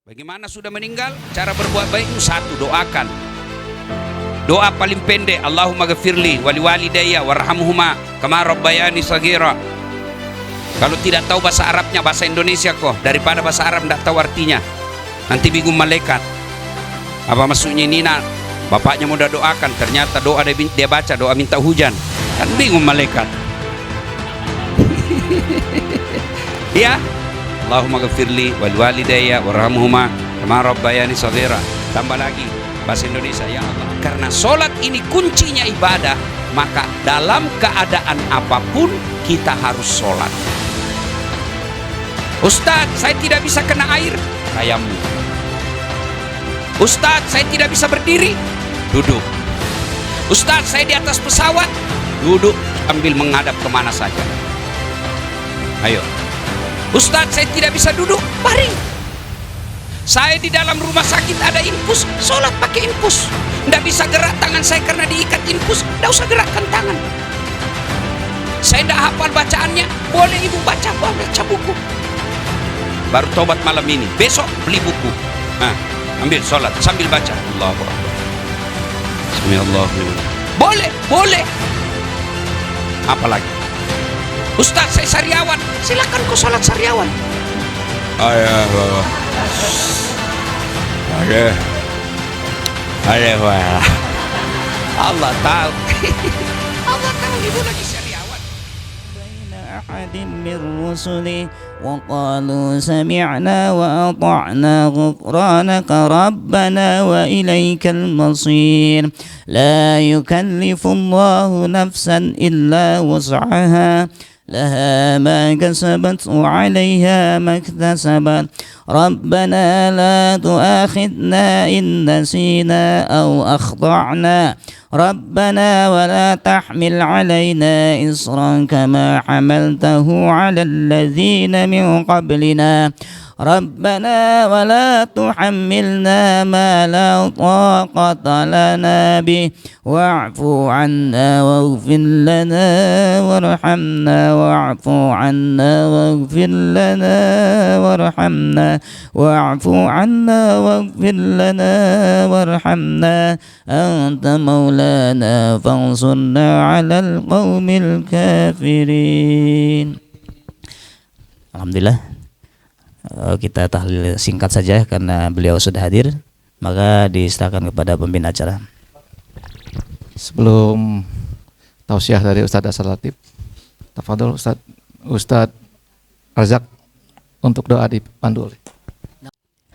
Bagaimana sudah meninggal? Cara berbuat baik itu satu, doakan. Doa paling pendek, Allahumma ghafirli wali walidayya warhamhuma kama rabbayani shaghira. Kalau tidak tahu bahasa Arabnya, bahasa Indonesia kok, daripada bahasa Arab tidak tahu artinya. Nanti bingung malaikat. Apa maksudnya ini nak? Bapaknya mau doakan, ternyata doa dia baca doa minta hujan. Kan bingung malaikat. Ya. Allahumma ghafirli wal walidayya warhamhuma kama rabbayani shaghira. Tambah lagi bahasa Indonesia, ya Allah. Karena sholat ini kuncinya ibadah, maka dalam keadaan apapun kita harus sholat. Ustadz, saya tidak bisa kena air, tayamum. Ustadz, saya tidak bisa berdiri, duduk. Ustadz, saya di atas pesawat, duduk sambil menghadap kemana saja. Ayo. Ustadz, saya tidak bisa duduk, baring. Saya di dalam rumah sakit ada infus, sholat pakai infus. Tidak bisa gerak tangan saya karena diikat infus, tidak usah gerakkan tangan. Saya tidak hafal bacaannya, boleh ibu baca buku. Baru tobat malam ini, besok beli buku. Nah, ambil sholat sambil baca. Allahu Akbar. Bismillahirrahmanirrahim. Boleh. Apalagi? Ustaz, saya sariawan, silakan kau sholat sariawan. Allah tahu. Allah tahu ibu lagi sariawan. أحد من رسله وقالوا سمعنا وأطعنا غفرانك ربنا وإليك المصير لا يكلف الله نفسا إلا وسعها لها ما كسبت وعليها ما اكتسبت ربنا لا تؤاخذنا إن نسينا أو أخطأنا ربنا ولا تحمل علينا إصرا كما حملته على الذين من قبلنا ربنا ولا تحملنا ما لا طاقة لنا به واعف عنا واغفر لنا وارحمنا واعف عنا واغفر لنا وارحمنا واعف عنا واغفر لنا وارحمنا أنت مولانا فانصرنا على القوم الكافرين. Alhamdulillah. Kita tahlil singkat saja karena beliau sudah hadir, maka diserahkan kepada pembina acara. Sebelum tausiah dari Ustadz Asal Latif, tafadhol Ustadz Razak untuk doa dipandu oleh.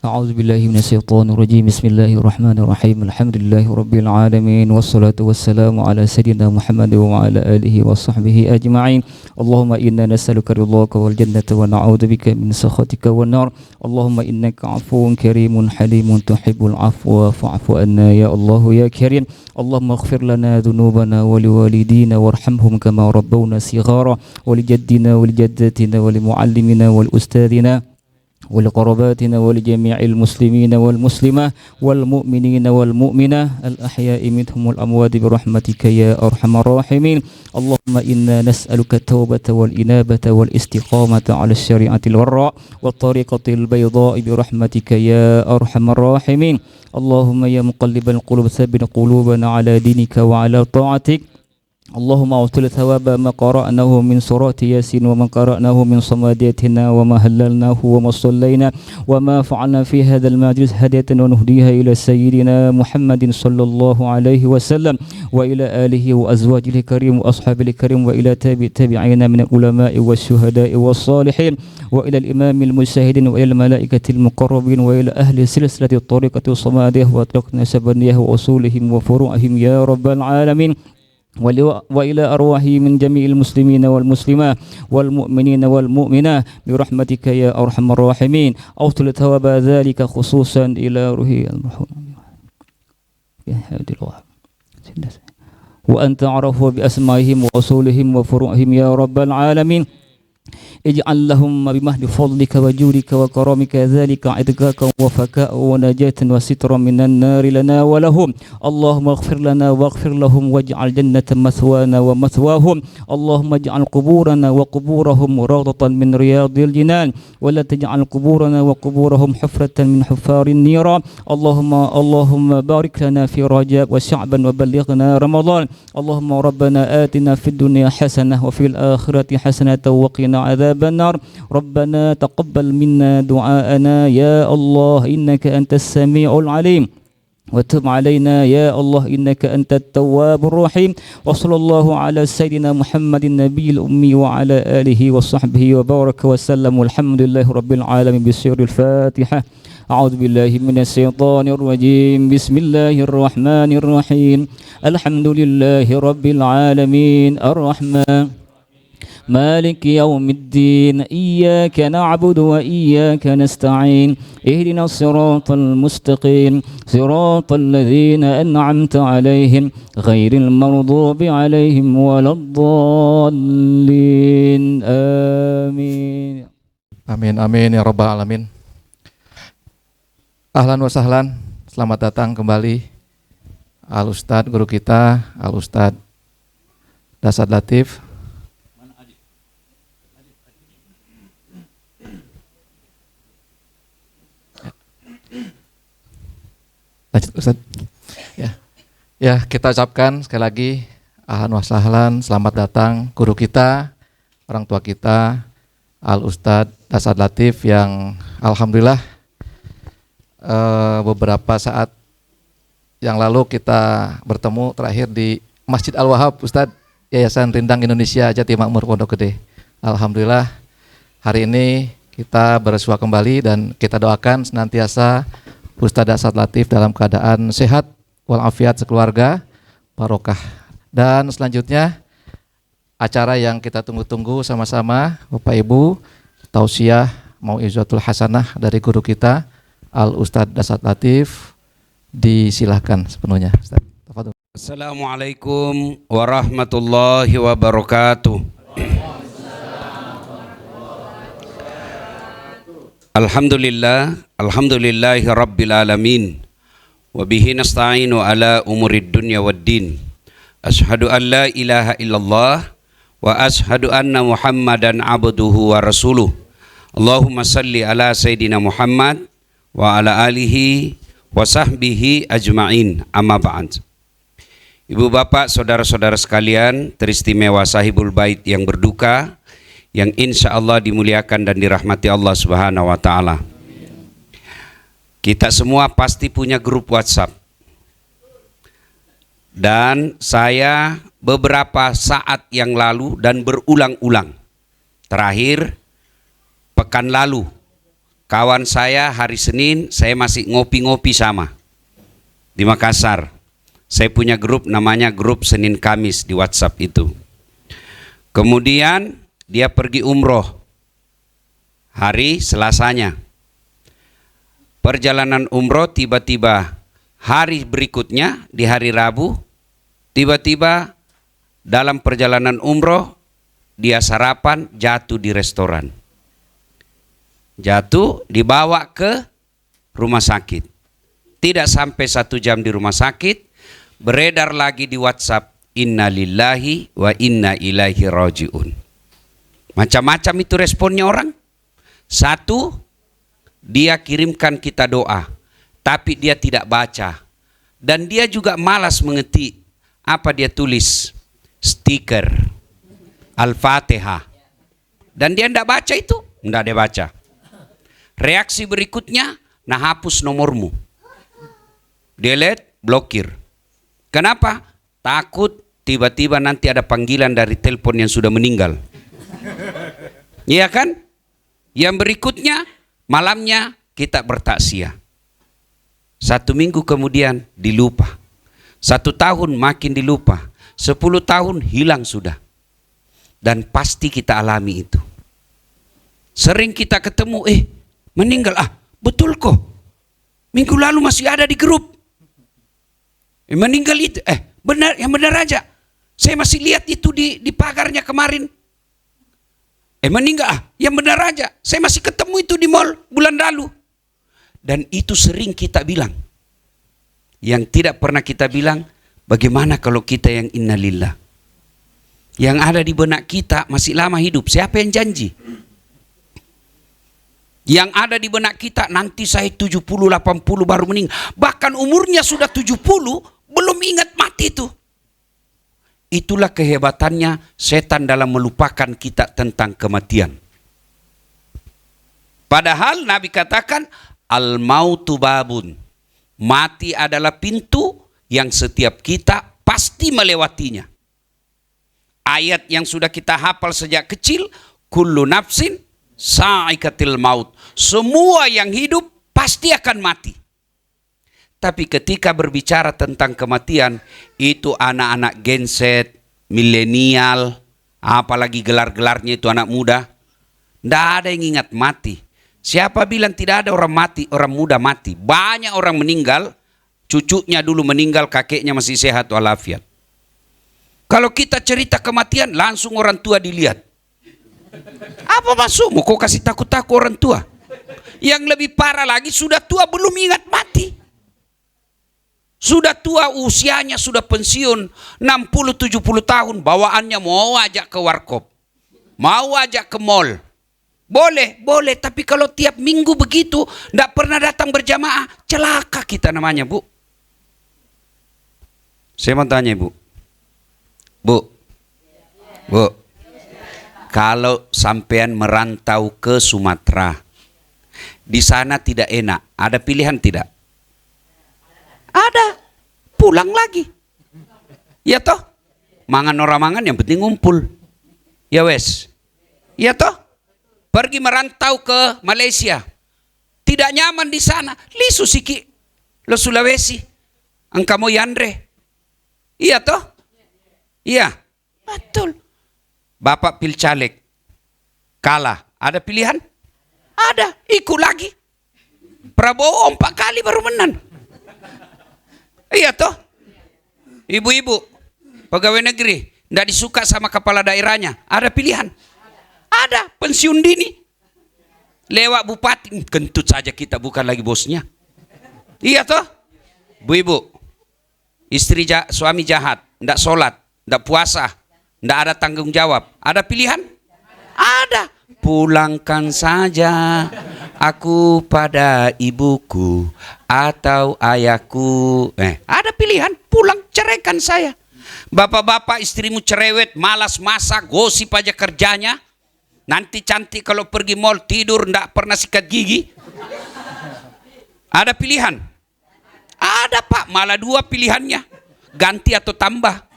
أعوذ بالله من الشيطان الرجيم بسم الله الرحمن الرحيم الحمد لله رب العالمين والصلاة والسلام على سيدنا محمد وعلى آله وصحبه أجمعين اللهم إنا نسألك رضاك والجنة ونعوذ بك من سخطك والنار اللهم إنك عفو كريم حليم تحب العفو فاعف عنا يا الله يا كريم اللهم اغفر لنا ذنوبنا ولوالدينا وارحمهم كما ربونا صغارا ولجدنا ولجدتنا ولمعلمنا والأستاذنا ولقرباتنا ولجميع المسلمين والمسلمات والمؤمنين والمؤمنات الأحياء منهم والأموات برحمتك يا أرحم الراحمين اللهم إنا نسألك التوبة والإنابة والاستقامة على الشريعة الوراء والطريقة البيضاء برحمتك يا أرحم الراحمين اللهم يا مقلب القلوب ثبت قلوبنا على دينك وعلى طاعتك اللهم اعطل ثواب ما قرأناه من سورة ياسين وما قرأناه من صماداتنا وما هللناه وما صلينا وما فعلنا في هذا المجلس هدية ونهديها إلى سيدنا محمد صلى الله عليه وسلم وإلى آله وأزواجه الكريم وأصحابه الكريم وإلى تابعين من العلماء والشهداء والصالحين وإلى الإمام المجتهدين وإلى الملائكة المقربين وإلى أهل سلسلة الطريقة الصمادية وطريقة نسبانية وأصولهم وفروعهم يا رب العالمين وإلى أرواح من جميع المسلمين والمسلمات والمؤمنين والمؤمنات برحمتك يا أرحم الراحمين أوصل ثواب ذلك خصوصا إلى روح المرحوم وأنت عرفوا بأسمائهم وأصولهم وفروعهم يا رب العالمين اجعل لهم بمهد فضلك وجودك وكرمك ذلك عتقاك وفكاء ونجاة وسترا من النار لنا ولهم. اللهم اغفر لنا واغفر لهم واجعل جنة مثوانا ومثواهم. اللهم اجعل قبورنا وقبورهم روضة من رياض الجنان ولا تجعل قبورنا وقبورهم حفرة من حفار النيران. اللهم بارك لنا في رجب وشعبا وبلغنا رمضان. اللهم ربنا آتنا في الدنيا حسنة وفي الآخرة حسنة وقنا عذاب النار. ربنا تقبل منا دعاءنا يا الله إنك أنت السميع العليم وتب علينا يا الله إنك أنت التواب الرحيم. وصلى الله على سيدنا محمد النبي الأمي وعلى آله وصحبه وبارك وسلم والحمد لله رب العالمين بسر الفاتحة. أعوذ بالله من الشيطان الرجيم بسم الله الرحمن الرحيم الحمد لله رب العالمين الرحمن مالك يوم الدين إياك نعبد وإياك نستعين اهدنا الصراط المستقيم صراط الذين أنعمت عليهم غير المغضوب عليهم ولا الضالين آمين. Amin, amin ya rabbal alamin. Ahlan wa sahlan, selamat datang kembali Al Ustadz guru kita, Al Ustadz Dasad Latif. Lanjut Ustadz. Ya, kita ucapkan sekali lagi ahlan wa sahlan, selamat datang guru kita, orang tua kita, Al Ustadz Dasad Latif yang alhamdulillah beberapa saat yang lalu kita bertemu terakhir di Masjid Al Wahab Ustadz, Yayasan Rindang Indonesia Jatimakmur Pondok Gede. Alhamdulillah hari ini kita bersua kembali dan kita doakan senantiasa Ustadz Dasad Latif dalam keadaan sehat walafiat sekeluarga, barokah. Dan selanjutnya acara yang kita tunggu-tunggu sama-sama Bapak Ibu, tausiah mau'izatul hasanah dari guru kita Al Ustadz Dasad Latif, disilahkan sepenuhnya Ustadz. Assalamualaikum warahmatullahi wabarakatuh. Alhamdulillahi rabbil alamin. Wabihi nasta'inu ala umurid dunya waddin. Ashhadu an la ilaha illallah wa ashhadu anna Muhammadan abduhu wa rasuluh. Allahumma salli ala Sayyidina Muhammad wa ala alihi wa sahbihi ajma'in, amma ba'd. Ibu bapak, saudara-saudara sekalian, teristimewa sahibul bait yang berduka, yang insya Allah dimuliakan dan dirahmati Allah Subhanahu wa ta'ala. Kita semua pasti punya grup WhatsApp. Dan saya beberapa saat yang lalu dan berulang-ulang, terakhir pekan lalu, kawan saya hari Senin saya masih ngopi-ngopi sama di Makassar. Saya punya grup namanya grup Senin Kamis di WhatsApp itu. Kemudian dia pergi umroh hari Selasanya. Perjalanan umroh tiba-tiba hari berikutnya di hari Rabu, tiba-tiba dalam perjalanan umroh dia sarapan jatuh di restoran. Jatuh, dibawa ke rumah sakit. Tidak sampai 1 jam di rumah sakit, beredar lagi di WhatsApp, inna lillahi wa inna ilaihi raji'un. Macam-macam itu responnya orang. Satu, dia kirimkan kita doa, tapi dia tidak baca. Dan dia juga malas mengetik. Apa dia tulis? Stiker Al-Fatihah. Dan dia tidak baca itu. Tidak dia baca. Reaksi berikutnya, nah hapus nomormu. Delete, blokir. Kenapa? Takut tiba-tiba nanti ada panggilan dari telepon yang sudah meninggal. Iya kan? Yang berikutnya, malamnya kita bertaksiah. 1 minggu kemudian dilupa. 1 tahun makin dilupa. 10 tahun hilang sudah. Dan pasti kita alami itu. Sering kita ketemu, meninggal. Betul kok. Minggu lalu masih ada di grup. Meninggal itu. Benar, yang benar aja. Saya masih lihat itu di pagarnya kemarin. Meninggal. Yang benar aja. Saya masih ketemu itu di mall bulan lalu. Dan itu sering kita bilang. Yang tidak pernah kita bilang, bagaimana kalau kita yang innalillah? Yang ada di benak kita masih lama hidup. Siapa yang janji? Yang ada di benak kita nanti saya 70, 80 baru meninggal. Bahkan umurnya sudah 70, belum ingat mati itu. Itulah kehebatannya setan dalam melupakan kita tentang kematian. Padahal Nabi katakan, al-mautu babun. Mati adalah pintu yang setiap kita pasti melewatinya. Ayat yang sudah kita hafal sejak kecil, kullu nafsin sa'ikatil maut. Semua yang hidup pasti akan mati. Tapi ketika berbicara tentang kematian, itu anak-anak Gen Z, milenial, apalagi gelar-gelarnya itu anak muda, tidak ada yang ingat mati. Siapa bilang tidak ada orang mati, orang muda mati? Banyak orang meninggal, cucunya dulu meninggal, kakeknya masih sehat walafiat. Kalau kita cerita kematian, langsung orang tua dilihat. Apa maksudmu? Kau kasih takut-takut orang tua? Yang lebih parah lagi, sudah tua belum ingat mati. Sudah tua, usianya sudah pensiun 60-70 tahun, bawaannya mau ajak ke warkop, mau ajak ke mall. Boleh, boleh, tapi kalau tiap minggu begitu, tidak pernah datang berjamaah, celaka kita namanya, Bu. Saya mau tanya, Bu. Bu, kalau sampean merantau ke Sumatera, di sana tidak enak, ada pilihan tidak? Ada, pulang lagi. Ya toh? Mangan orang mangan yang penting ngumpul. Ya wes. Ya toh? Pergi merantau ke Malaysia. Tidak nyaman di sana. Lisu siki. Lo Sulawesi. Engkau Yandre. Iya toh? Iya. Betul. Bapak pilcaleg. Kalah. Ada pilihan? Ada. Ikut lagi. Prabowo 4 kali baru menang. Iya toh? Ibu-ibu pegawai negeri tidak disuka sama kepala daerahnya, ada pilihan? Ada, pensiun dini. Lewat bupati, kentut saja kita bukan lagi bosnya. Iya toh? Bu-ibu, suami jahat, tidak sholat, tidak puasa, tidak ada tanggung jawab, ada pilihan? Ada. Pulangkan saja aku pada ibuku atau ayahku. Ada pilihan, pulang, ceraikan saya. Bapak-bapak istrimu cerewet, malas masak, gosip aja kerjanya. Nanti cantik kalau pergi mall tidur, ndak pernah sikat gigi. Ada pilihan? Ada Pak, malah 2 pilihannya. Ganti atau tambah.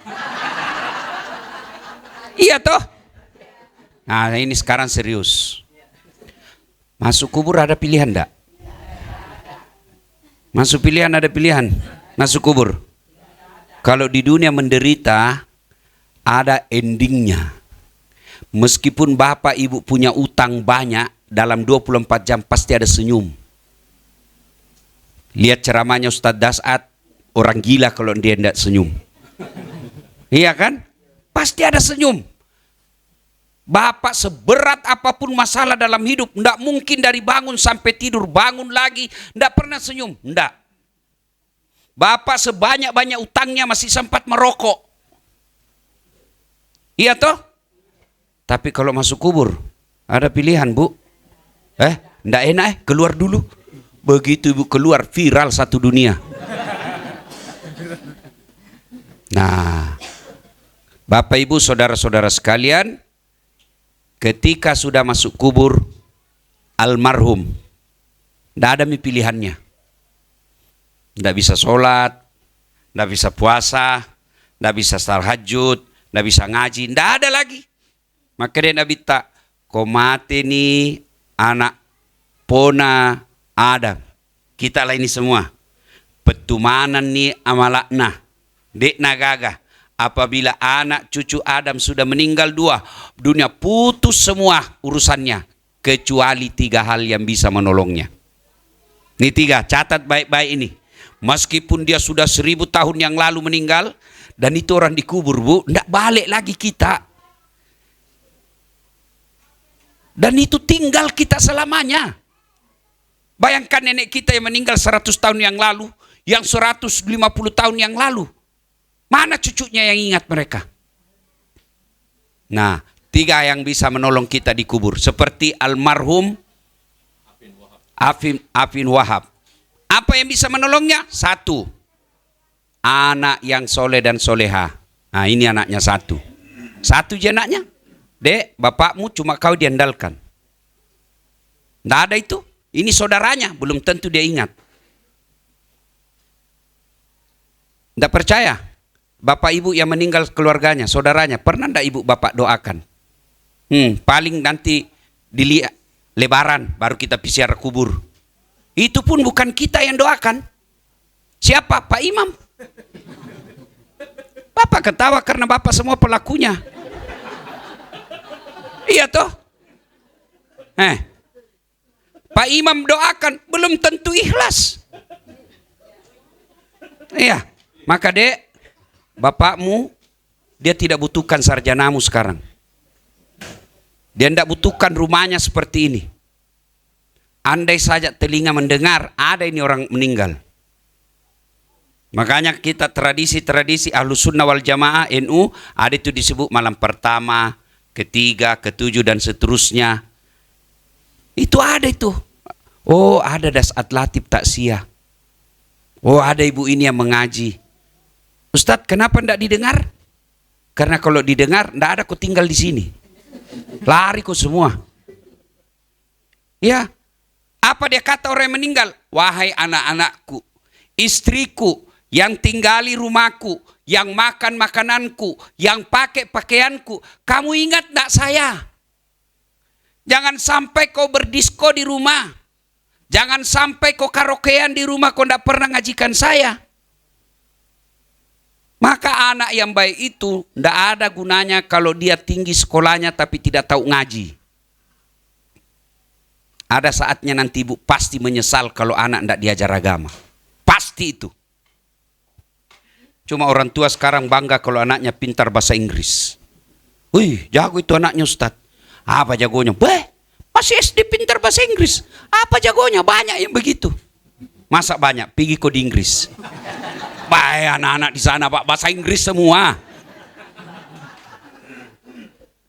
Iya toh? Nah ini sekarang serius. Masuk kubur ada pilihan enggak? Masuk pilihan ada pilihan. Masuk kubur. Kalau di dunia menderita, ada endingnya. Meskipun bapak ibu punya utang banyak, dalam 24 jam pasti ada senyum. Lihat ceramahnya Ustadz Dasat, orang gila kalau dia tidak senyum. Iya kan? Pasti ada senyum. Bapak seberat apapun masalah dalam hidup, tidak mungkin dari bangun sampai tidur, bangun lagi, tidak pernah senyum, tidak. Bapak sebanyak-banyak utangnya masih sempat merokok. Iya toh? Tapi kalau masuk kubur, ada pilihan Bu. Tidak enak keluar dulu. Begitu Ibu keluar, viral satu dunia. Nah, Bapak Ibu saudara-saudara sekalian, ketika sudah masuk kubur, almarhum, tidak ada pilihannya. Tidak bisa sholat, tidak bisa puasa, tidak bisa tahajud, tidak bisa ngaji, tidak ada lagi. Maka dia Nabi tak, kau mati nih anak pona Adam. Kita lah ini semua. Petumanan nih amalakna, dek nagaga. Apabila anak cucu Adam sudah meninggal 2, dunia putus semua urusannya. Kecuali 3 hal yang bisa menolongnya. Ini 3, catat baik-baik ini. Meskipun dia sudah 1000 tahun yang lalu meninggal, dan itu orang dikubur Bu, tidak balik lagi kita. Dan itu tinggal kita selamanya. Bayangkan nenek kita yang meninggal 100 tahun yang lalu, yang 150 tahun yang lalu. Mana cucunya yang ingat mereka? Nah, 3 yang bisa menolong kita dikubur. Seperti almarhum Afin Wahab. Apa yang bisa menolongnya? 1. Anak yang soleh dan soleha. Nah, ini anaknya 1. 1 aja anaknya. Dek, bapakmu cuma kau diandalkan. Nggak ada itu. Ini saudaranya, belum tentu dia ingat. Nggak percaya? Bapak ibu yang meninggal keluarganya, saudaranya, pernah nggak ibu bapak doakan? Paling nanti dilihat lebaran, baru kita PCR kubur. Itu pun bukan kita yang doakan. Siapa? Pak Imam. Bapak ketawa karena bapak semua pelakunya. Iya toh? Pak Imam doakan, belum tentu ikhlas. Iya, maka dek, bapakmu, dia tidak butuhkan sarjanamu sekarang. Dia tidak butuhkan rumahnya seperti ini. Andai saja telinga mendengar, ada ini orang meninggal. Makanya kita tradisi-tradisi Ahlus Sunnah wal Jamaah NU, ada itu disebut malam pertama, ketiga, ketujuh, dan seterusnya. Itu ada itu. Oh, ada dasat latib taksiyah. Oh, ada ibu ini yang mengaji. Ustadz, kenapa tidak didengar? Karena kalau didengar, tidak ada kau tinggal di sini. Lari kau semua. Ya, apa dia kata orang yang meninggal? Wahai anak-anakku, istriku, yang tinggali rumahku, yang makan makananku, yang pakai pakaianku, kamu ingat tidak saya? Jangan sampai kau berdisko di rumah. Jangan sampai kau karaokean di rumah, kau tidak pernah ngajikan saya. Maka anak yang baik itu tidak ada gunanya kalau dia tinggi sekolahnya tapi tidak tahu ngaji. Ada saatnya nanti ibu pasti menyesal kalau anak tidak diajar agama. Pasti itu. Cuma orang tua sekarang bangga kalau anaknya pintar bahasa Inggris. Wih, jago itu anaknya Ustadz. Apa jagonya? Masih SD pintar bahasa Inggris. Apa jagonya? Banyak yang begitu. Masa banyak? Pergi kau di Inggris. Baik anak-anak di sana Pak, bahasa Inggris semua.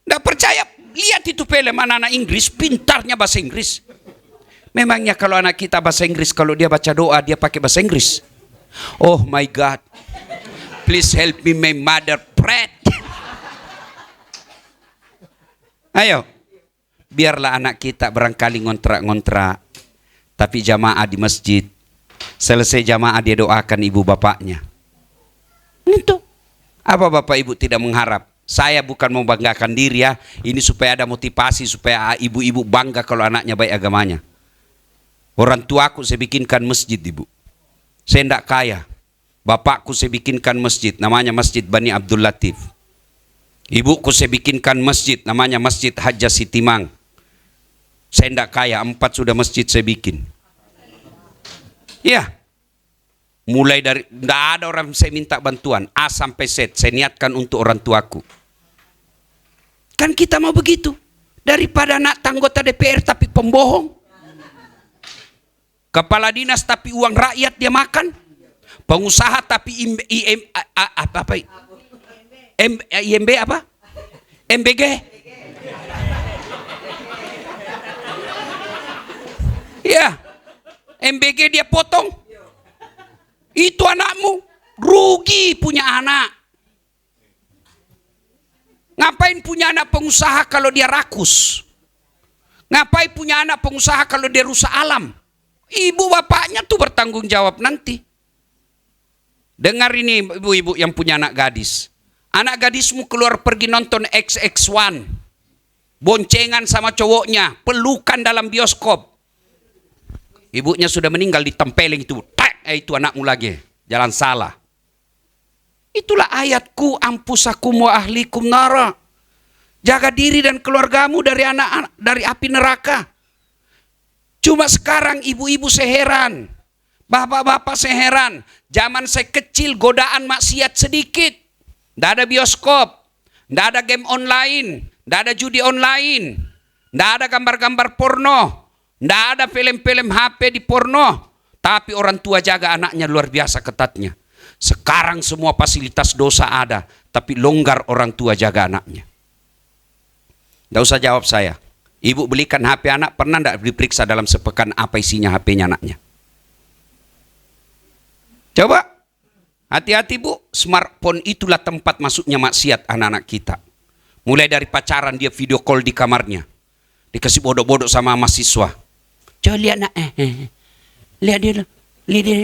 Nggak percaya? Lihat itu film anak-anak Inggris, pintarnya bahasa Inggris. Memangnya kalau anak kita bahasa Inggris, kalau dia baca doa, dia pakai bahasa Inggris? Oh my God, please help me, my mother prayed. Ayo, biarlah anak kita barangkali ngontrak-ngontrak, tapi jamaah di masjid. Selesai jamaah dia doakan ibu bapaknya. Itu. Apa bapak ibu tidak mengharap? Saya bukan membanggakan diri ya. Ini supaya ada motivasi, supaya ibu-ibu bangga kalau anaknya baik agamanya. Orang tuaku saya bikinkan masjid ibu. Saya tidak kaya. Bapakku saya bikinkan masjid, namanya Masjid Bani Abdul Latif. Ibuku saya bikinkan masjid, namanya Masjid Hajjah Sitimang. Saya tidak kaya, 4 sudah masjid saya bikin. Ya, mulai dari, tidak ada orang saya minta bantuan, A sampai Z, saya niatkan untuk orang tuaku. Kan kita mau begitu, daripada anak anggota DPR tapi pembohong. Kepala dinas tapi uang rakyat dia makan. Pengusaha tapi IMB apa? MBG. Ya. MBG dia potong. Itu anakmu rugi punya anak. Ngapain punya anak pengusaha kalau dia rakus? Ngapain punya anak pengusaha kalau dia rusak alam? Ibu bapaknya tuh bertanggung jawab nanti. Dengar ini ibu-ibu yang punya anak gadis. Anak gadismu keluar pergi nonton XX1. Boncengan sama cowoknya, pelukan dalam bioskop. Ibunya sudah meninggal, ditempelin itu. Itu anakmu lagi, jalan salah. Itulah ayatku, ampusakum wa ahlikum nara. Jaga diri dan keluargamu dari dari api neraka. Cuma sekarang ibu-ibu seheran, bapak-bapak seheran. Zaman saya kecil godaan maksiat sedikit. Tidak ada bioskop, tidak ada game online, tidak ada judi online, Nggak ada gambar-gambar porno. Nggak ada film-film HP di porno. Tapi orang tua jaga anaknya luar biasa ketatnya. Sekarang semua fasilitas dosa ada, tapi longgar orang tua jaga anaknya. Nggak usah jawab saya. Ibu belikan HP anak, pernah nggak diperiksa dalam sepekan apa isinya HP-nya anaknya? Coba. Hati-hati bu, smartphone itulah tempat masuknya maksiat anak-anak kita. Mulai dari pacaran dia video call di kamarnya. Dikasih bodoh-bodoh sama mahasiswa. Coba lihat nak, lihat dia, lihat dia.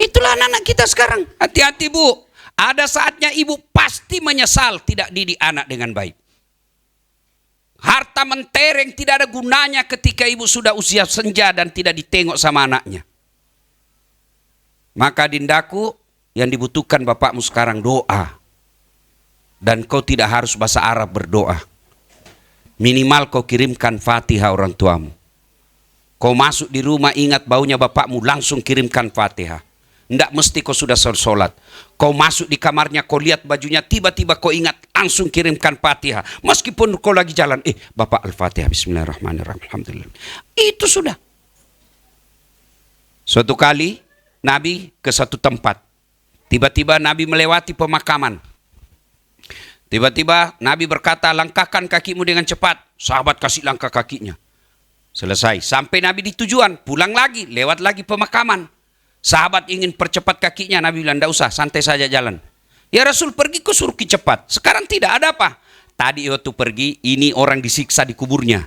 Itulah anak-anak kita sekarang. Hati-hati bu, ada saatnya ibu pasti menyesal tidak didik anak dengan baik. Harta mentereng tidak ada gunanya ketika ibu sudah usia senja dan tidak ditengok sama anaknya. Maka dindaku, yang dibutuhkan bapakmu sekarang doa. Dan kau tidak harus bahasa Arab berdoa. Minimal kau kirimkan Fatihah orang tuamu. Kau masuk di rumah ingat baunya bapakmu, langsung kirimkan Fatihah. Tidak mesti kau sudah sholat. Kau masuk di kamarnya, kau lihat bajunya, tiba-tiba kau ingat, langsung kirimkan Fatihah. Meskipun kau lagi jalan, Bapak Al-Fatihah, Bismillahirrahmanirrahim, Alhamdulillah. Itu sudah. Suatu kali, Nabi ke satu tempat. Tiba-tiba Nabi melewati pemakaman. Tiba-tiba Nabi berkata, langkahkan kakimu dengan cepat. Sahabat kasih langkah kakinya. Selesai. Sampai Nabi di tujuan, pulang lagi, lewat lagi pemakaman. Sahabat ingin percepat kakinya, Nabi bilang, tidak usah, santai saja jalan. Ya Rasul, pergi kau suruh cepat. Sekarang tidak ada apa. Tadi waktu pergi, ini orang disiksa di kuburnya.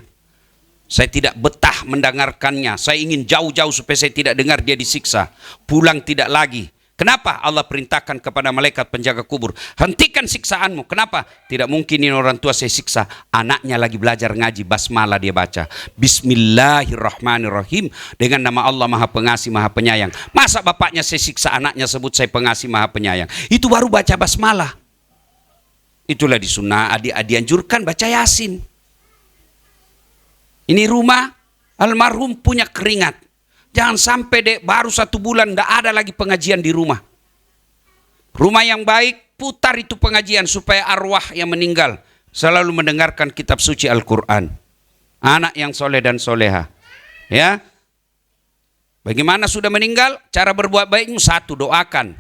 Saya tidak betah mendengarkannya. Saya ingin jauh-jauh supaya saya tidak dengar dia disiksa. Pulang tidak lagi. Kenapa? Allah perintahkan kepada malaikat penjaga kubur, hentikan siksaanmu. Kenapa? Tidak mungkin ini orang tua saya siksa. Anaknya lagi belajar ngaji, basmalah dia baca. Bismillahirrahmanirrahim. Dengan nama Allah Maha Pengasih, Maha Penyayang. Masa bapaknya saya siksa, anaknya sebut saya pengasih, Maha Penyayang. Itu baru baca basmalah. Itulah di sunnah, dianjurkan baca Yasin. Ini rumah almarhum punya keringat. Jangan sampai dek baru 1 bulan tidak ada lagi pengajian di rumah. Rumah yang baik, putar itu pengajian supaya arwah yang meninggal selalu mendengarkan kitab suci Al-Quran. Anak yang soleh dan soleha. Ya. Bagaimana sudah meninggal? Cara berbuat baikmu 1, doakan.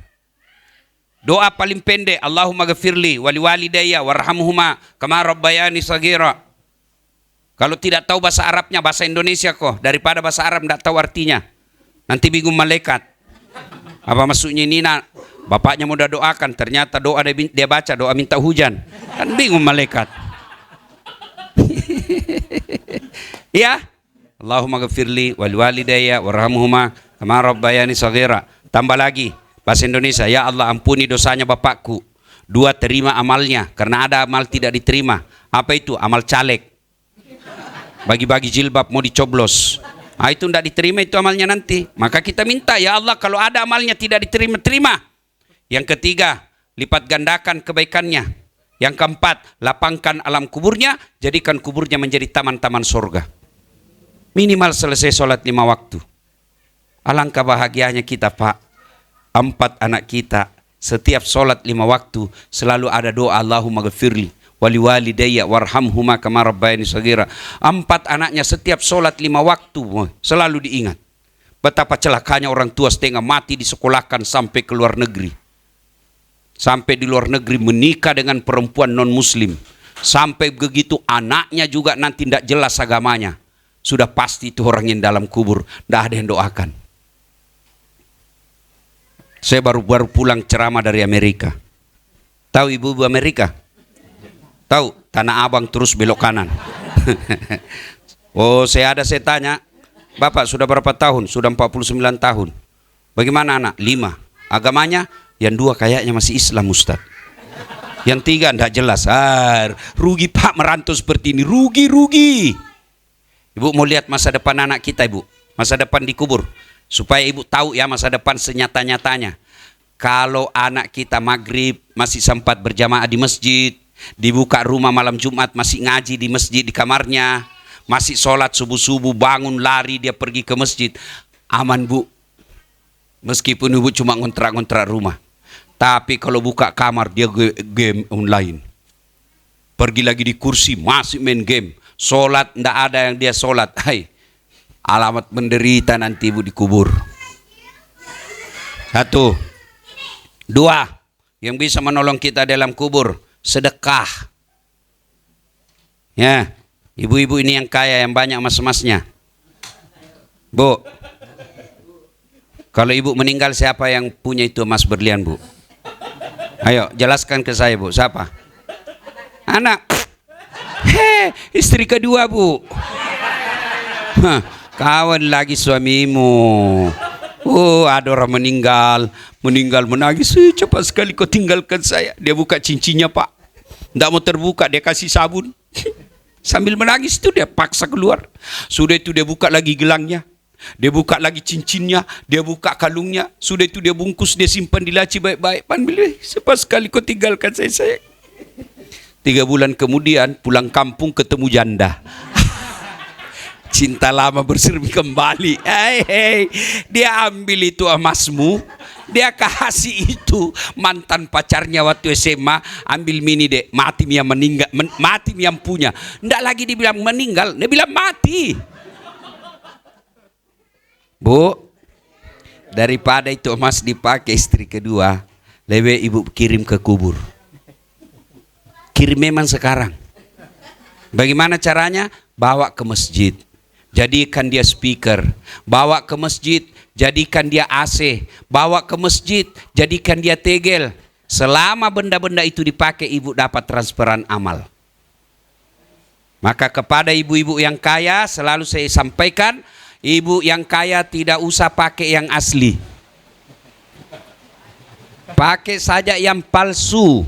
Doa paling pendek, Allahumma ghafirli wali walidayya warhamhuma kama rabbayani shaghira. Kalau tidak tahu bahasa Arabnya, bahasa Indonesia kok. Daripada bahasa Arab tidak tahu artinya. Nanti bingung malaikat. Apa maksudnya ini nak? Bapaknya mudah doakan, ternyata doa dia baca, doa minta hujan. Kan bingung malaikat. Ya. Allahumma ghafirli wal walidayya warhamhuma kama rabbayani shaghira. Tambah lagi bahasa Indonesia, ya Allah ampuni dosanya bapakku. 2, terima amalnya, karena ada amal tidak diterima. Apa itu? Amal caleg. Bagi-bagi jilbab mau dicoblos. Itu tidak diterima, itu amalnya nanti. Maka kita minta, ya Allah kalau ada amalnya tidak diterima, terima. Yang ketiga, lipat gandakan kebaikannya. Yang keempat, lapangkan alam kuburnya, jadikan kuburnya menjadi taman-taman surga. Minimal selesai sholat 5 waktu. Alangkah bahagianya kita Pak. 4 anak kita, setiap sholat 5 waktu, selalu ada doa Allahumma ghafirli wali walidayya warhamhuma kama rabbayani shaghira. 4 anaknya setiap sholat 5 waktu selalu diingat. Betapa celakanya orang tua setengah mati disekolahkan sampai ke luar negeri. Sampai di luar negeri menikah dengan perempuan non muslim. Sampai begitu anaknya juga nanti tidak jelas agamanya. Sudah pasti itu orang yang dalam kubur, tidak ada yang doakan. Saya baru pulang ceramah dari Amerika. Tahu ibu-ibu Amerika? Tahu, Tanah Abang terus belok kanan. Saya tanya, Bapak sudah berapa tahun? Sudah 49 tahun. Bagaimana anak? 5. Agamanya? Yang 2 kayaknya masih Islam Ustaz. Yang 3 enggak jelas. Rugi Pak merantau seperti ini. Rugi. Ibu mau lihat masa depan anak kita ibu. Masa depan di kubur. Supaya ibu tahu ya masa depan senyata-nyatanya. Kalau anak kita maghrib masih sempat berjamaah di masjid, dibuka rumah malam Jumat masih ngaji di masjid di kamarnya, masih sholat subuh-subuh, bangun lari dia pergi ke masjid, aman bu. Meskipun ibu cuma ngontrak-ngontrak rumah, tapi kalau buka kamar dia game online. Pergi lagi di kursi, masih main game. Sholat, ndak ada yang dia sholat. Hai, alamat menderita nanti ibu dikubur. Satu. Dua, yang bisa menolong kita dalam kubur, sedekah. Ya, ibu-ibu ini yang kaya, yang banyak emas-emasnya. Bu, kalau ibu meninggal siapa yang punya itu emas berlian, Bu? Ayo, jelaskan ke saya, Bu. Siapa? Anak. Istri kedua, Bu. Kawan lagi suamimu. Ada orang meninggal menangis. Cepat sekali kau tinggalkan saya. Dia buka cincinnya, Pak. Tidak mau terbuka, dia kasih sabun. Sambil menangis itu dia paksa keluar. Sudah itu dia buka lagi gelangnya. Dia buka lagi cincinnya. Dia buka kalungnya. Sudah itu dia bungkus, dia simpan di laci baik-baik. Panbil, cepat sekali kau tinggalkan saya. 3 bulan kemudian pulang kampung ketemu janda. Cinta lama bersemi kembali. Dia ambil itu emasmu, dia kasih itu mantan pacarnya waktu SMA. Ambil mini dek, mati yang meninggal, mati yang punya. Ndak lagi dibilang meninggal, dia bilang mati. Bu, daripada itu emas dipakai istri kedua, lebih ibu kirim ke kubur. Kirim memang sekarang. Bagaimana caranya? Bawa ke masjid. Jadikan dia speaker, bawa ke masjid, jadikan dia AC, bawa ke masjid, jadikan dia tegel. Selama benda-benda itu dipakai, ibu dapat transferan amal. Maka kepada ibu-ibu yang kaya selalu saya sampaikan, ibu yang kaya tidak usah pakai yang asli. Pakai saja yang palsu.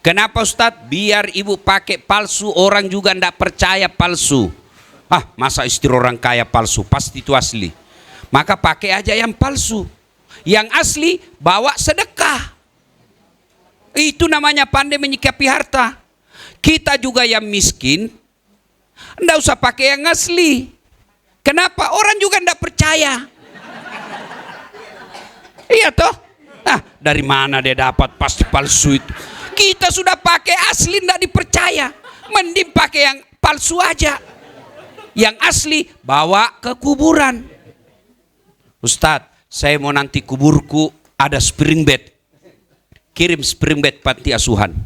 Kenapa Ustadz? Biar ibu pakai palsu, orang juga tidak percaya palsu. Masa istri orang kaya palsu? Pasti itu asli. Maka pakai aja yang palsu. Yang asli bawa sedekah. Itu namanya pandai menyikapi harta. Kita juga yang miskin, enggak usah pakai yang asli. Kenapa? Orang juga enggak percaya. Iya toh? Dari mana dia dapat? Pasti palsu itu. Kita sudah pakai asli enggak dipercaya. Mending pakai yang palsu aja. Yang asli bawa ke kuburan. Ustadz, saya mau nanti kuburku ada spring bed. Kirim spring bed panti asuhan.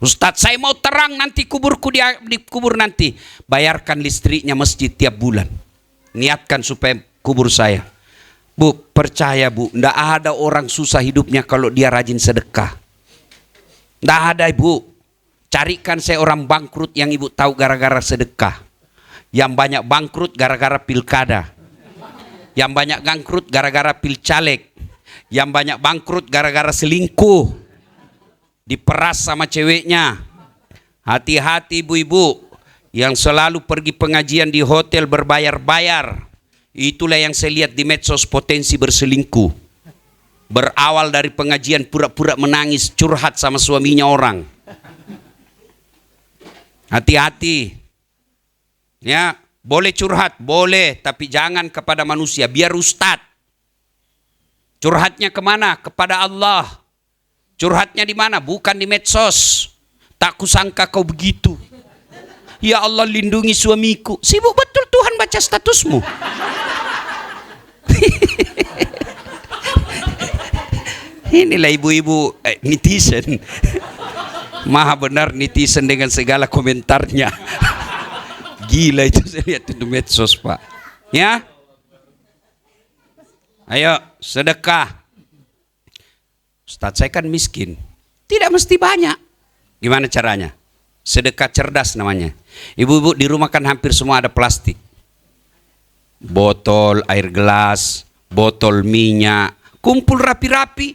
Ustadz, saya mau terang nanti kuburku di kubur nanti. Bayarkan listriknya masjid tiap bulan. Niatkan supaya kubur saya. Bu, percaya Bu, ndak ada orang susah hidupnya kalau dia rajin sedekah. Ndak ada ibu. Carikan saya orang bangkrut yang ibu tahu gara-gara sedekah. Yang banyak bangkrut gara-gara pilkada. Yang banyak bangkrut gara-gara pilcaleg. Yang banyak bangkrut gara-gara selingkuh. Diperas sama ceweknya. Hati-hati ibu-ibu yang selalu pergi pengajian di hotel berbayar-bayar. Itulah yang saya lihat di medsos, potensi berselingkuh. Berawal dari pengajian pura-pura menangis, curhat sama suaminya orang. Hati-hati. Ya, boleh curhat, boleh, tapi jangan kepada manusia, biar ustadz. Curhatnya kemana? Kepada Allah. Curhatnya di mana? Bukan di medsos. Tak kusangka kau begitu. Ya Allah, lindungi suamiku. Sibuk betul Tuhan baca statusmu. Inilah ibu-ibu netizen. Maha benar netizen dengan segala komentarnya. Gila itu, saya lihat itu medsos Pak. Ya, ayo sedekah. Ustadz, saya kan miskin. Tidak mesti banyak. Gimana caranya? Sedekah cerdas namanya. Ibu-ibu di rumah kan hampir semua ada plastik. Botol air gelas, botol minyak, kumpul rapi-rapi.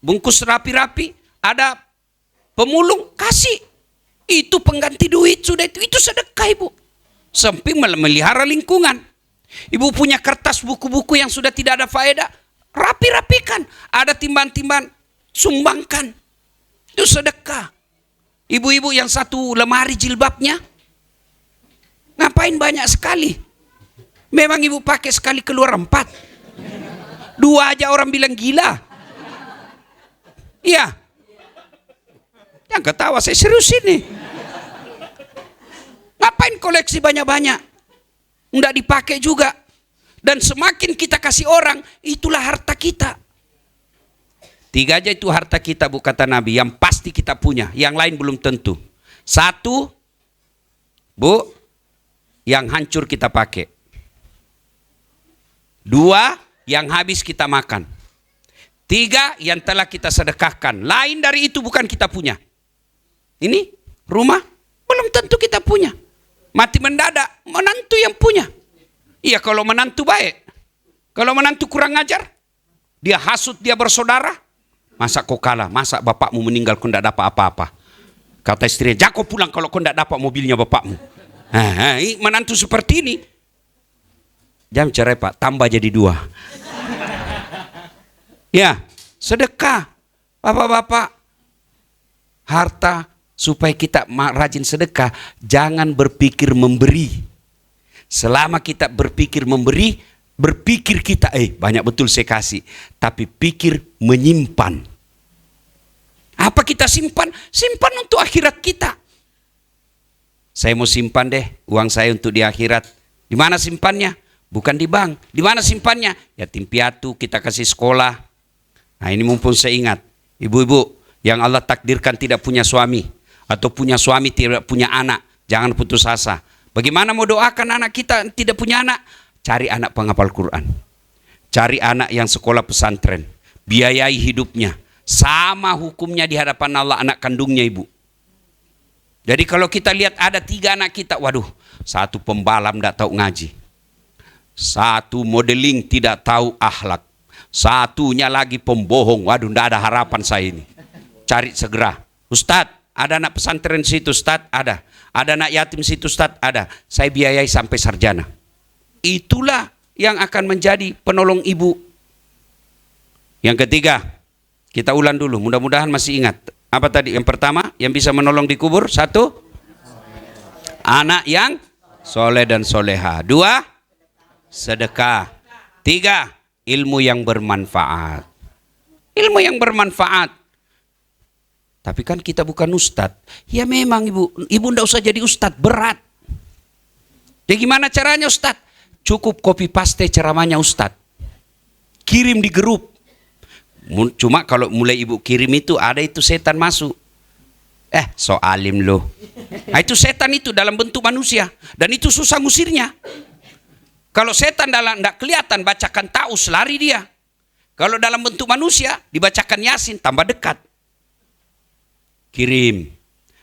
Bungkus rapi-rapi, ada pemulung, kasih. Itu pengganti duit, sudah itu sedekah ibu. Samping melihara lingkungan. Ibu punya kertas buku-buku yang sudah tidak ada faedah, rapi-rapikan. Ada timban-timban, sumbangkan. Itu sedekah. Ibu-ibu yang satu lemari jilbabnya, ngapain banyak sekali? Memang ibu pakai sekali keluar 4. 2 aja orang bilang gila. Iya. Jangan ketawa, saya serius ini. Ngapain koleksi banyak-banyak? Nggak dipakai juga. Dan semakin kita kasih orang, itulah harta kita. 3 aja itu harta kita, bu, kata Nabi. Yang pasti kita punya, yang lain belum tentu. 1, bu, yang hancur kita pakai. 2, yang habis kita makan. 3, yang telah kita sedekahkan. Lain dari itu bukan kita punya. Ini rumah belum tentu kita punya. Mati mendadak, menantu yang punya. Iya, kalau menantu baik. Kalau menantu kurang ajar, dia hasut, dia bersaudara. Masa kau kalah? Masa bapakmu meninggal kau tidak dapat apa-apa? Kata istrinya, "Jako pulang kalau kau tidak dapat mobilnya bapakmu." Menantu seperti ini. Jam cerai Pak, tambah jadi 2. Ya, sedekah. Bapak-bapak, harta supaya kita rajin sedekah, jangan berpikir memberi. Selama kita berpikir memberi, berpikir kita, banyak betul saya kasih. Tapi pikir menyimpan. Apa kita simpan? Simpan untuk akhirat kita. Saya mau simpan deh uang saya untuk di akhirat. Di mana simpannya? Bukan di bank. Di mana simpannya? Yatim piatu kita kasih sekolah. Nah ini mumpung saya ingat. Ibu-ibu yang Allah takdirkan tidak punya suami. Atau punya suami tidak punya anak. Jangan putus asa. Bagaimana mau doakan anak kita tidak punya anak? Cari anak penghafal Quran. Cari anak yang sekolah pesantren. Biayai hidupnya. Sama hukumnya di hadapan Allah anak kandungnya ibu. Jadi kalau kita lihat ada 3 anak kita, waduh, 1 pembalap tidak tahu ngaji. 1 modeling tidak tahu akhlak. 1-nya lagi pembohong. Waduh, tidak ada harapan saya ini. Cari segera. Ustadz, ada anak pesantren situ, Ustadz? Ada. Ada anak yatim situ, Ustadz? Ada. Saya biayai sampai sarjana. Itulah yang akan menjadi penolong ibu. Yang ketiga, kita ulang dulu. Mudah-mudahan masih ingat. Apa tadi? Yang pertama, yang bisa menolong di kubur. 1, anak yang soleh dan soleha. 2, sedekah. 3, ilmu yang bermanfaat. Ilmu yang bermanfaat. Tapi kan kita bukan ustadz. Ya memang ibu ndak usah jadi ustadz, berat. Ya gimana caranya ustadz? Cukup copy paste ceramahnya ustadz. Kirim di grup. Cuma kalau mulai ibu kirim itu ada itu setan masuk. So alim loh. Nah, itu setan itu dalam bentuk manusia. Dan itu susah ngusirnya. Kalau setan dalam ndak kelihatan, bacakan taus, lari dia. Kalau dalam bentuk manusia, dibacakan Yasin, tambah dekat. Kirim.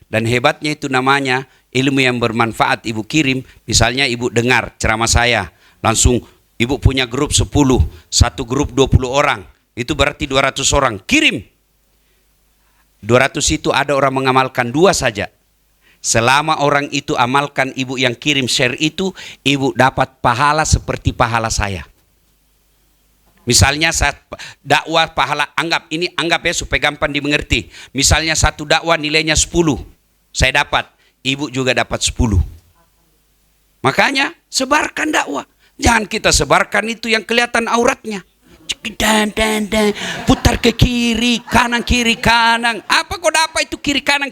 Dan hebatnya itu namanya ilmu yang bermanfaat ibu kirim. Misalnya ibu dengar ceramah saya, langsung ibu punya grup 10, satu grup 20 orang, itu berarti 200 orang, kirim. 200 itu ada orang mengamalkan 2 saja. Selama orang itu amalkan ibu yang kirim share itu, ibu dapat pahala seperti pahala saya. Misalnya saat dakwah pahala, anggap ya supaya gampang dimengerti. Misalnya satu dakwah nilainya 10, saya dapat, ibu juga dapat 10. Makanya sebarkan dakwah. Jangan kita sebarkan itu yang kelihatan auratnya. Putar ke kiri kanan. Apa kau dapat itu kiri kanan?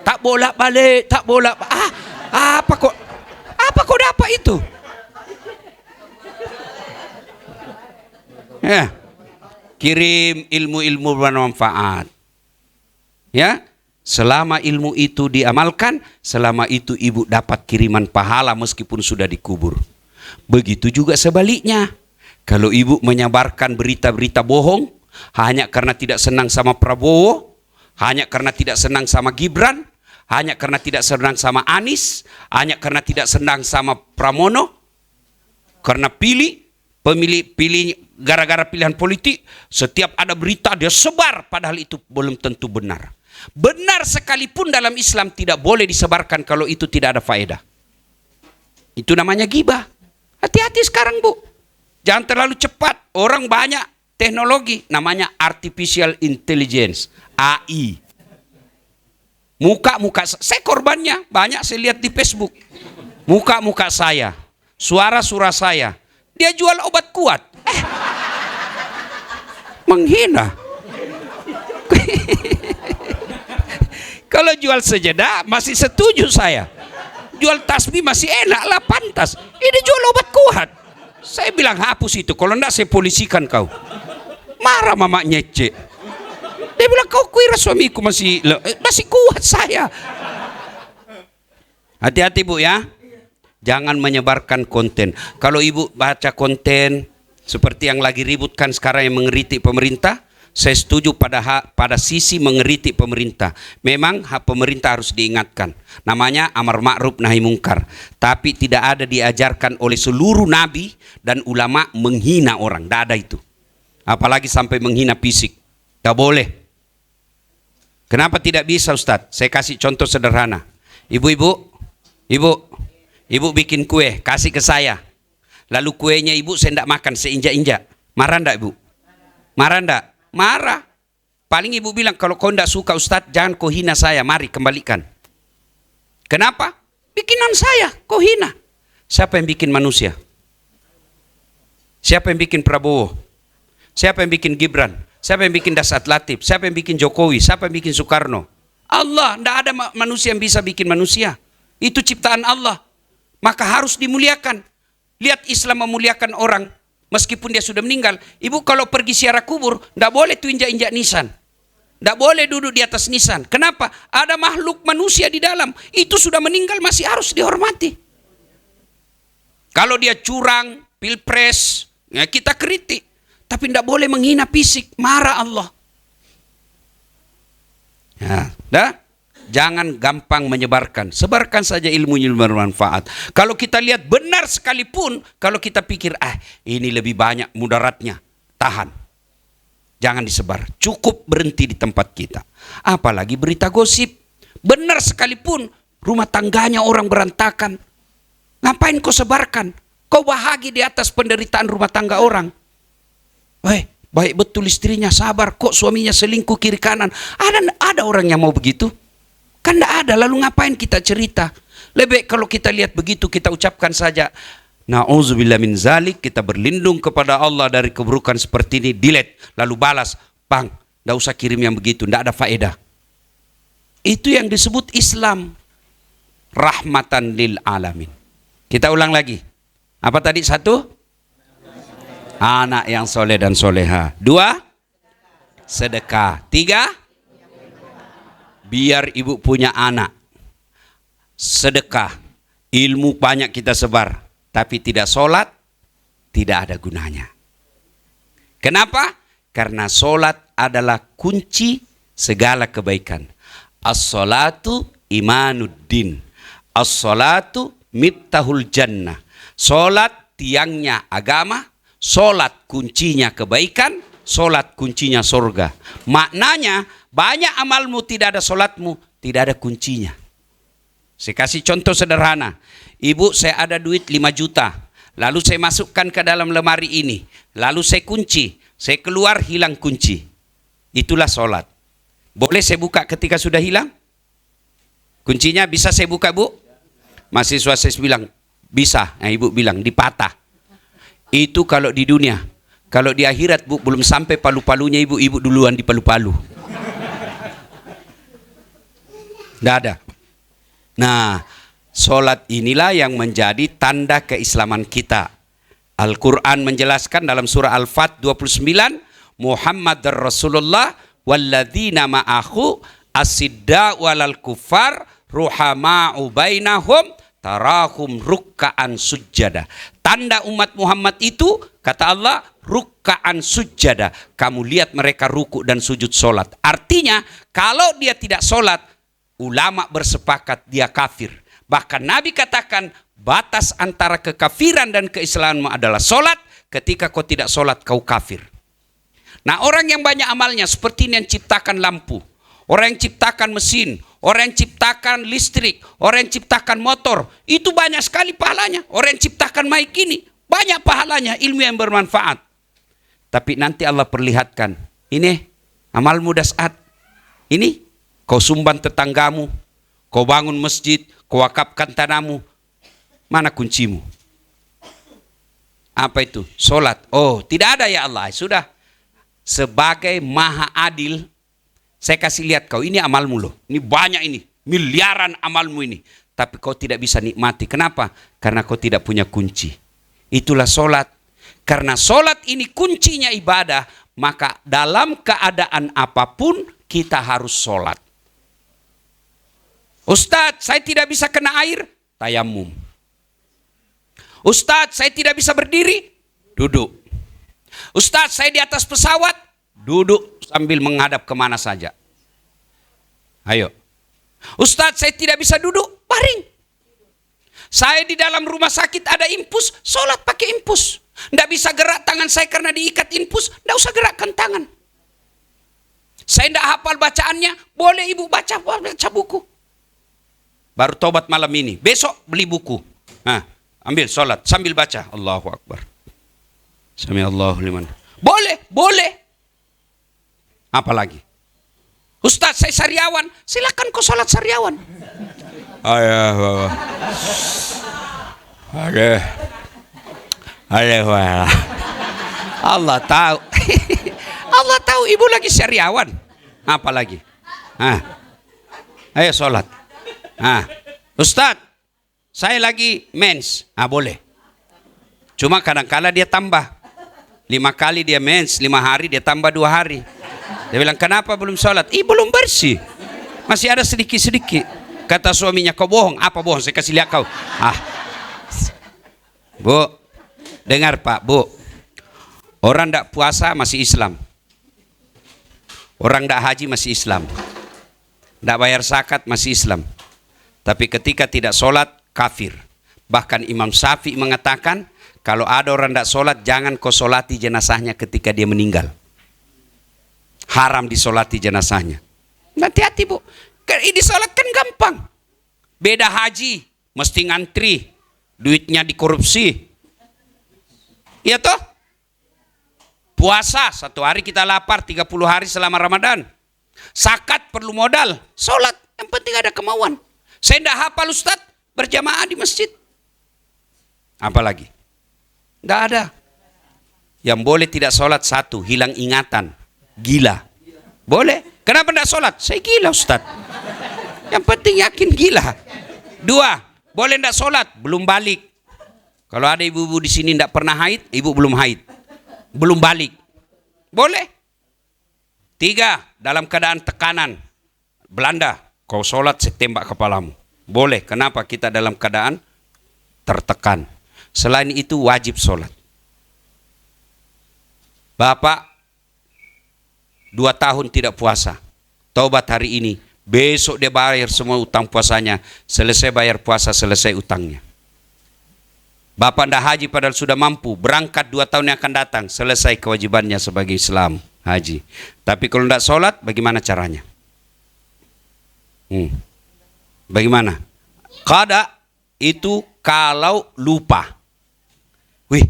Tak bolak balik. Apa kau dapat itu? Ya, kirim ilmu-ilmu bermanfaat. Ya, selama ilmu itu diamalkan, selama itu ibu dapat kiriman pahala meskipun sudah dikubur. Begitu juga sebaliknya. Kalau ibu menyebarkan berita-berita bohong hanya karena tidak senang sama Prabowo, hanya karena tidak senang sama Gibran, hanya karena tidak senang sama Anies, hanya karena tidak senang sama Pramono, karena pilih gara-gara pilihan politik, setiap ada berita dia sebar, padahal itu belum tentu benar. Benar sekalipun dalam Islam tidak boleh disebarkan kalau itu tidak ada faedah. Itu namanya ghibah. Hati-hati sekarang bu, jangan terlalu cepat. Orang banyak teknologi, namanya artificial intelligence, AI. Muka-muka saya korbannya banyak, saya lihat di Facebook. Muka-muka saya, suara-suara saya. Dia jual obat kuat. Menghina. Kalau jual sejadah masih setuju saya. Jual tasbih masih enak lah, pantas. Ini jual obat kuat. Saya bilang hapus itu, kalau enggak saya polisikan kau. Marah mama nyece. Dia bilang kau kira suamiku masih kuat saya. Hati-hati Bu ya. Jangan menyebarkan konten. Kalau ibu baca konten seperti yang lagi ributkan sekarang yang mengeritik pemerintah, saya setuju pada sisi mengeritik pemerintah. Memang hak pemerintah harus diingatkan. Namanya amar ma'ruf nahi mungkar. Tapi tidak ada diajarkan oleh seluruh nabi dan ulama menghina orang. Tidak ada itu. Apalagi sampai menghina fisik. Tidak boleh. Kenapa tidak bisa Ustadz? Saya kasih contoh sederhana. Ibu bikin kue, kasih ke saya. Lalu kuenya ibu saya tidak makan, saya injak-injak. Marah enggak ibu? Marah enggak? Marah. Paling ibu bilang, kalau kau tidak suka Ustadz, jangan kau hina saya, mari kembalikan. Kenapa? Bikinan saya, kau hina. Siapa yang bikin manusia? Siapa yang bikin Prabowo? Siapa yang bikin Gibran? Siapa yang bikin Dasat Latif? Siapa yang bikin Jokowi? Siapa yang bikin Soekarno? Allah, tidak ada manusia yang bisa bikin manusia. Itu ciptaan Allah. Maka harus dimuliakan. Lihat Islam memuliakan orang meskipun dia sudah meninggal. Ibu kalau pergi ziarah kubur, tidak boleh tuh injak-injak nisan. Tidak boleh duduk di atas nisan. Kenapa? Ada makhluk manusia di dalam. Itu sudah meninggal masih harus dihormati. Kalau dia curang, pilpres, ya kita kritik. Tapi tidak boleh menghina fisik. Marah Allah. Ya, dah? Jangan gampang menyebarkan. Sebarkan saja ilmu-ilmu bermanfaat. Kalau kita lihat benar sekalipun, kalau kita pikir, ini lebih banyak mudaratnya, tahan. Jangan disebar. Cukup berhenti di tempat kita. Apalagi berita gosip. Benar sekalipun, rumah tangganya orang berantakan. Ngapain kau sebarkan? Kau bahagia di atas penderitaan rumah tangga orang. Baik betul istrinya, sabar. Kok suaminya selingkuh kiri kanan? Ada orang yang mau begitu? Kan tidak ada, lalu ngapain kita cerita? Lebih kalau kita lihat begitu, kita ucapkan saja, na'udzubillah min zalik, kita berlindung kepada Allah dari keburukan seperti ini, delete, lalu balas, bang, tidak usah kirim yang begitu, tidak ada faedah. Itu yang disebut Islam, rahmatan lil alamin. Kita ulang lagi. Apa tadi? 1? Anak yang soleh dan soleha. 2? Sedekah. 3? Biar ibu punya anak. Sedekah. Ilmu banyak kita sebar. Tapi tidak sholat, tidak ada gunanya. Kenapa? Karena sholat adalah kunci segala kebaikan. As-sholatu imanuddin. As-sholatu miftahul jannah. Sholat tiangnya agama. Sholat kuncinya kebaikan. Sholat kuncinya surga. Maknanya banyak amalmu tidak ada sholatmu, tidak ada kuncinya. Saya kasih contoh sederhana. Ibu, saya ada duit 5 juta. Lalu saya masukkan ke dalam lemari ini. Lalu saya kunci. Saya keluar, hilang kunci. Itulah sholat. Boleh saya buka ketika sudah hilang? Kuncinya bisa saya buka, Bu? Mahasiswa saya bilang, bisa. Nah, ibu bilang, dipatah. Itu kalau di dunia. Kalau di akhirat, Bu, belum sampai palu-palunya ibu duluan di palu-palu. Tidak ada. Nah, sholat inilah yang menjadi tanda keislaman kita. Al-Quran menjelaskan dalam surah Al-Fat 29, Muhammad Rasulullah walladzina ma'ahu asidda walal kufar ruhama'u bainahum tarahum rukka'an sujjada. Tanda umat Muhammad itu, kata Allah, rukka'an sujjada. Kamu lihat mereka ruku dan sujud sholat. Artinya, kalau dia tidak sholat, ulama bersepakat dia kafir. Bahkan Nabi katakan, batas antara kekafiran dan keislaman adalah sholat. Ketika kau tidak sholat, kau kafir. Nah, orang yang banyak amalnya, seperti ini yang ciptakan lampu, orang yang ciptakan mesin, orang yang ciptakan listrik, orang yang ciptakan motor, itu banyak sekali pahalanya. Orang yang ciptakan mic ini, banyak pahalanya, ilmu yang bermanfaat. Tapi nanti Allah perlihatkan, ini amalmu dasat, ini kau sumban tetanggamu, kau bangun masjid, kau wakafkan tanahmu, mana kuncimu? Apa itu? Sholat. Oh, tidak ada ya Allah. Sudah. Sebagai maha adil, Saya kasih lihat kau, ini amalmu loh. Ini banyak ini, miliaran amalmu ini. Tapi kau tidak bisa nikmati. Kenapa? Karena kau tidak punya kunci. Itulah solat. Karena solat ini kuncinya ibadah, maka dalam keadaan apapun kita harus solat. Ustadz, saya tidak bisa kena air, tayamum. Ustadz, saya tidak bisa berdiri, duduk. Ustadz, saya di atas pesawat, duduk sambil menghadap kemana saja. Ayo. Ustadz, saya tidak bisa duduk, baring. Saya di dalam rumah sakit ada infus, sholat pakai infus. Tidak bisa gerak tangan saya karena diikat infus, tidak usah gerakkan tangan. Saya tidak hafal bacaannya, boleh ibu baca buku. Baru tobat malam ini, besok beli buku. Nah, ambil sholat sambil baca, Allahu Akbar. Sami Allahu liman. Boleh. Apalagi? Ustaz, saya sariawan, silakan kau sholat sariawan. Allah tahu. Allah tahu ibu lagi sariawan. Apalagi? Ayo sholat. Ustaz, saya lagi mens. Boleh. Cuma kadang-kala dia tambah. 5 kali dia mens, 5 hari dia tambah 2 hari. Dia bilang, kenapa belum sholat? Belum bersih. Masih ada sedikit-sedikit. Kata suaminya, kau bohong. Apa bohong? Saya kasih lihat kau. Bu, dengar Pak, Bu. Orang tidak puasa masih Islam. Orang tidak haji masih Islam. Tidak bayar zakat masih Islam. Tapi ketika tidak sholat, kafir. Bahkan Imam Syafi'i mengatakan, kalau ada orang tidak sholat, jangan kau sholati jenazahnya ketika dia meninggal. Haram disolati jenazahnya. Hati-hati Bu. Ini sholat kan gampang. Beda haji, mesti ngantri. Duitnya dikorupsi. Iya toh? Puasa, 1 hari kita lapar, 30 hari selama Ramadan. Zakat perlu modal. Sholat, yang penting ada kemauan. Saya tidak hafal Ustaz, berjamaah di masjid. Apalagi? Tidak ada. Yang boleh tidak sholat 1, hilang ingatan. Gila. Boleh. Kenapa tidak sholat? Saya gila Ustaz. Yang penting yakin gila. 2, boleh tidak sholat? Belum balik. Kalau ada ibu-ibu di sini tidak pernah haid, ibu belum haid. Belum balik. Boleh. 3, dalam keadaan tekanan. Belanda, kau sholat saya tembak kepalamu. Boleh. Kenapa? Kita dalam keadaan tertekan. Selain itu wajib sholat. Bapak 2 tahun tidak puasa. Taubat hari ini. Besok dia bayar semua utang puasanya. Selesai bayar puasa, selesai utangnya. Bapak tidak haji padahal sudah mampu. Berangkat 2 tahun yang akan datang. Selesai kewajibannya sebagai Islam. Haji. Tapi kalau tidak sholat, bagaimana caranya? Bagaimana? Qada itu kalau lupa. Wih,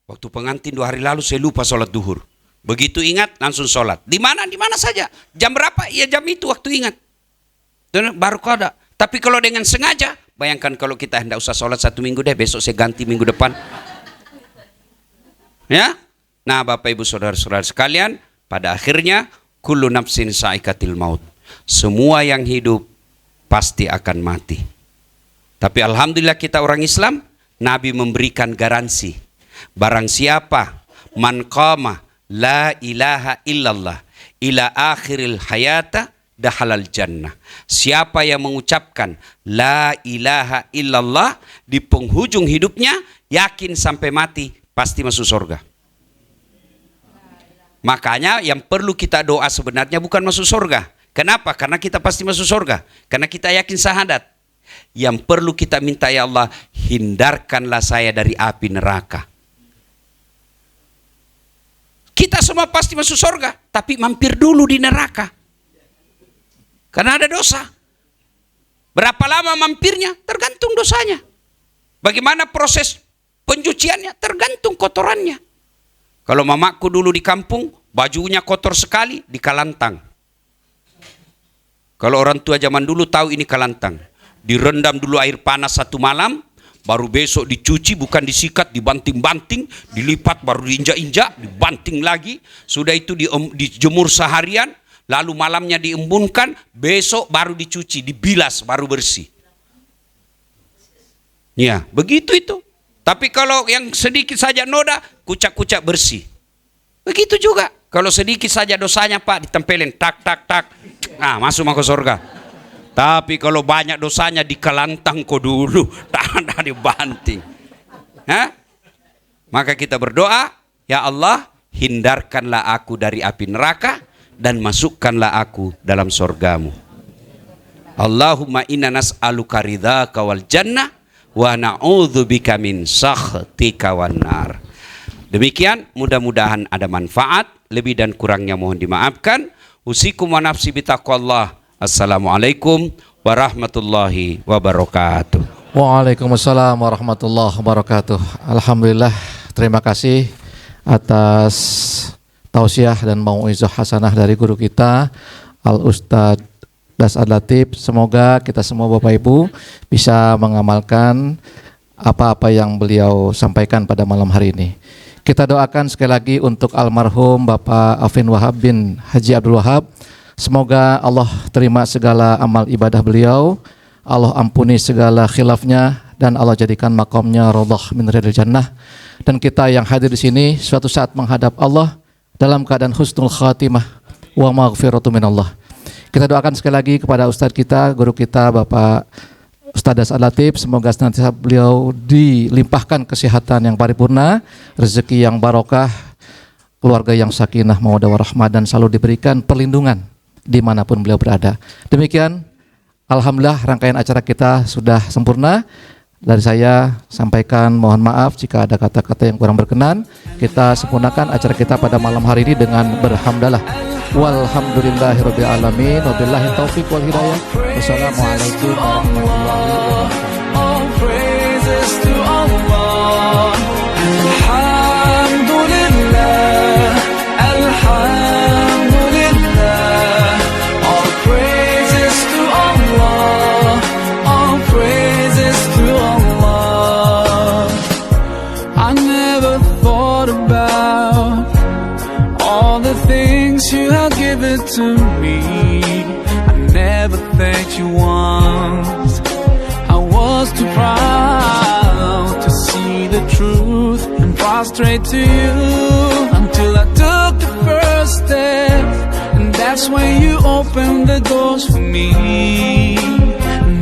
waktu pengantin 2 hari lalu saya lupa sholat duhur. Begitu ingat langsung sholat. Di mana? Di mana saja. Jam berapa? Ya jam itu waktu ingat. Baru qada. Tapi kalau dengan sengaja, bayangkan kalau kita hendak usah sholat 1 minggu deh, besok saya ganti minggu depan. Ya? Nah Bapak Ibu Saudara-saudara sekalian, pada akhirnya kullu nafsin saikatil maut. Semua yang hidup pasti akan mati. Tapi alhamdulillah kita orang Islam, Nabi memberikan garansi. Barang siapa man qama la ilaha illallah ila akhiril hayata dahalal jannah. Siapa yang mengucapkan la ilaha illallah di penghujung hidupnya, yakin sampai mati pasti masuk surga. Makanya yang perlu kita doa sebenarnya bukan masuk surga. Kenapa? Karena kita pasti masuk surga. Karena kita yakin syahadat. Yang perlu kita minta, ya Allah, hindarkanlah saya dari api neraka. Kita semua pasti masuk surga, tapi mampir dulu di neraka. Karena ada dosa. Berapa lama mampirnya? Tergantung dosanya. Bagaimana proses pencuciannya? Tergantung kotorannya. Kalau mamaku dulu di kampung, bajunya kotor sekali, di kalantang. Kalau orang tua zaman dulu tahu ini kalantang. Direndam dulu air panas 1 malam, baru besok dicuci, bukan disikat, dibanting-banting, dilipat, baru diinjak-injak, dibanting lagi. Sudah itu dijemur seharian, lalu malamnya diembunkan, besok baru dicuci, dibilas, baru bersih. Ya, begitu itu. Tapi kalau yang sedikit saja noda, kucak-kucak bersih. Begitu juga. Kalau sedikit saja dosanya Pak, ditempelin, tak, tak, tak. Nah, masuk surga. Tapi kalau banyak dosanya, dikelantang kau dulu. Tak ada dibanting. Hah? Maka kita berdoa, ya Allah, hindarkanlah aku dari api neraka dan masukkanlah aku dalam surgamu. Allahumma inna nas'aluka ridhaka wal jannah wa na'udzubika min sakhtika wan nar. Demikian, mudah-mudahan ada manfaat. Lebih dan kurangnya mohon dimaafkan. Usikum wa nafsi bitaqwallah. Assalamualaikum warahmatullahi wabarakatuh. Waalaikumsalam warahmatullahi wabarakatuh. Alhamdulillah, terima kasih atas tausiah dan mau'izah hasanah dari guru kita Al Ustadz Das'ad Latif. Semoga kita semua Bapak Ibu bisa mengamalkan apa-apa yang beliau sampaikan pada malam hari ini. Kita doakan sekali lagi untuk almarhum Bapak Afin Wahab bin Haji Abdul Wahab. Semoga Allah terima segala amal ibadah beliau, Allah ampuni segala khilafnya, dan Allah jadikan makamnya raudhah min riyadil jannah. Dan kita yang hadir di sini suatu saat menghadap Allah dalam keadaan husnul khatimah wa maghfiratu minallah. Kita doakan sekali lagi kepada Ustadz kita, guru kita Bapak Ustadz Das'ad Latif, semoga senantiasa beliau dilimpahkan kesehatan yang paripurna, rezeki yang barokah, keluarga yang sakinah mawaddah warahmah, dan selalu diberikan perlindungan dimanapun beliau berada. Demikian, alhamdulillah rangkaian acara kita sudah sempurna. Dari saya sampaikan mohon maaf jika ada kata-kata yang kurang berkenan. Kita sempurnakan acara kita pada malam hari ini dengan berhamdalah. Walhamdulillahirabbil alamin. Wabillahi taufiq wal hidayah. Wassalamualaikum warahmatullahi wabarakatuh. All praises to Allah. Alhamdulillah. Alhamdulillah. All praises to Allah. All praises to Allah. I never thought about all the things you have given to me. I never thanked you once. I was too proud to see the truth and prostrate to you until I took the first step, and that's when you opened the doors for me.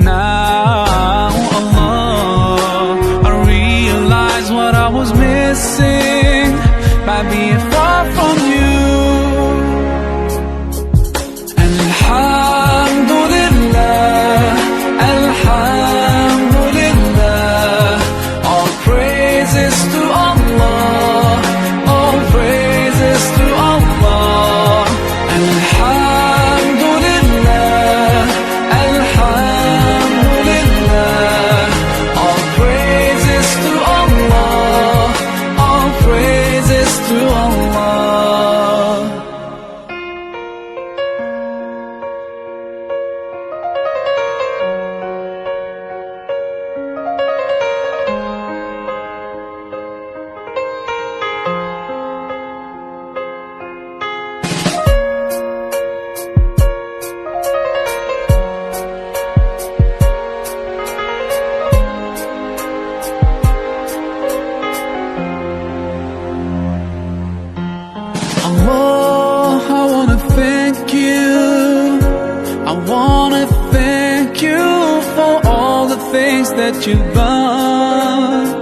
Now, Allah, I realize what I was missing by being far from you. Alhamdulillah, Alhamdulillah. All praises to Allah, all praises to Allah. Alhamdulillah, Alhamdulillah. All praises to Allah, all praises to Allah. Allah, I wanna thank you. I wanna thank you for all the things that you've done.